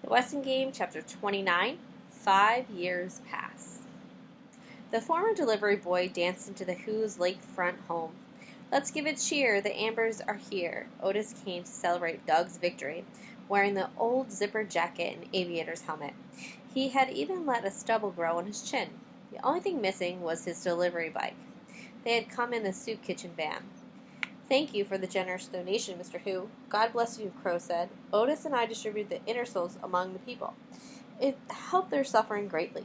The Weston Game, Chapter 29, 5 Years Pass. The former delivery boy danced into the Who's lakefront home. Let's give a cheer, the Ambers are here. Otis came to celebrate Doug's victory, wearing the old zippered jacket and aviator's helmet. He had even let a stubble grow on his chin. The only thing missing was his delivery bike. They had come in the soup kitchen van. Thank you for the generous donation, Mr. Who. God bless you, Crow said. Otis and I distributed the inner souls among the people. It helped their suffering greatly.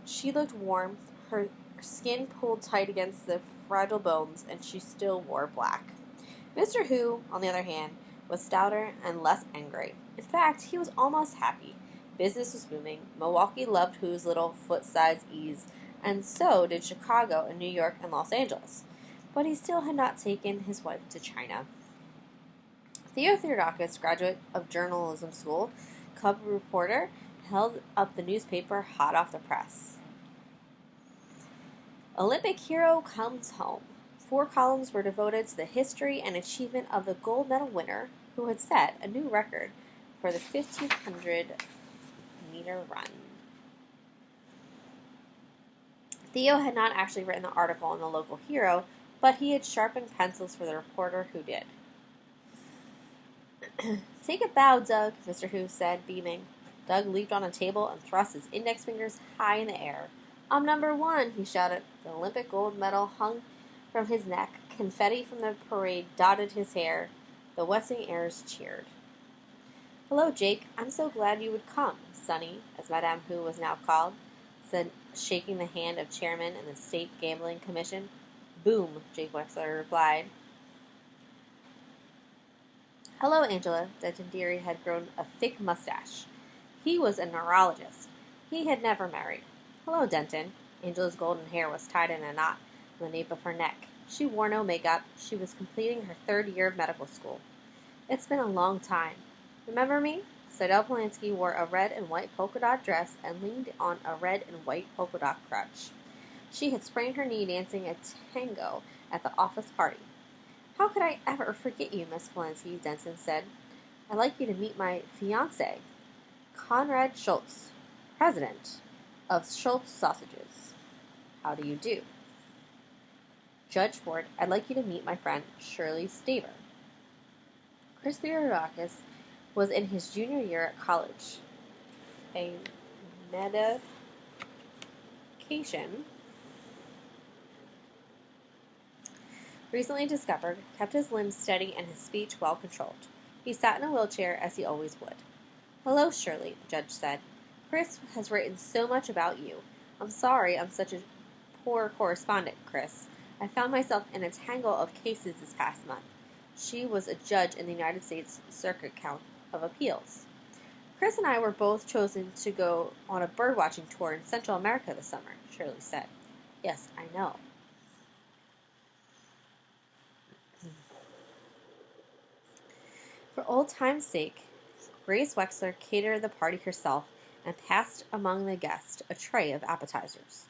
She looked warm, her skin pulled tight against the fragile bones, and she still wore black. Mr. Who, on the other hand, was stouter and less angry. In fact, he was almost happy. Business was booming. Milwaukee loved Who's little foot-size ease, and so did Chicago and New York and Los Angeles. But he still had not taken his wife to China. Theo Theodakis, graduate of journalism school, cub reporter, held up the newspaper hot off the press. Olympic hero comes home. 4 columns were devoted to the history and achievement of the gold medal winner who had set a new record for the 1,500-meter run. Theo had not actually written the article on the local hero, but he had sharpened pencils for the reporter who did. Take a bow, Doug, Mr. Who said, beaming. Doug leaped on a table and thrust his index fingers high in the air. I'm number 1, he shouted. The Olympic gold medal hung from his neck. Confetti from the parade dotted his hair. The Westing heirs cheered. Hello, Jake. I'm so glad you would come, Sonny, as Madame Who was now called, said, shaking the hand of chairman in the State Gambling Commission. Boom, Jake Wexler replied. Hello, Angela. Denton Deary had grown a thick mustache. He was a neurologist. He had never married. Hello, Denton. Angela's golden hair was tied in a knot on the nape of her neck. She wore no makeup. She was completing her 3rd year of medical school. It's been a long time. Remember me? Seidel Polanski wore a red and white polka dot dress and leaned on a red and white polka dot crutch. She had sprained her knee dancing a tango at the office party. How could I ever forget you, Miss Polanski, Denton said. I'd like you to meet my fiancé, Conrad Schultz, president of Schultz Sausages. How do you do? Judge Ford, I'd like you to meet my friend, Shirley Staver. Chris Theodakis was in his junior year at college. A medication recently discovered kept his limbs steady and his speech well controlled. He sat in a wheelchair as he always would. Hello, Shirley, the judge said. Chris has written so much about you. I'm sorry I'm such a poor correspondent, Chris. I found myself in a tangle of cases this past month. She was a judge in the United States Circuit Court of Appeals. Chris and I were both chosen to go on a birdwatching tour in Central America this summer, Shirley said. Yes, I know. For old time's sake, Grace Wexler catered the party herself and passed among the guests a tray of appetizers.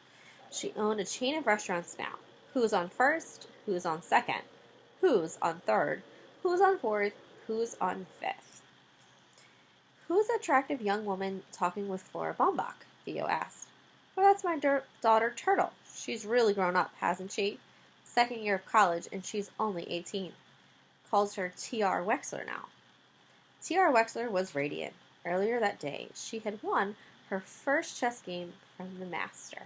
She owned a chain of restaurants now. Who's on first? Who's on second? Who's on third? Who's on fourth? Who's on fifth? Who's the attractive young woman talking with Flora Baumbach? Theo asked. Well, that's my daughter Turtle. She's really grown up, hasn't she? 2nd year of college, and she's only 18. Calls her T.R. Wexler now. T.R. Wexler was radiant. Earlier that day, she had won her first chess game from the master.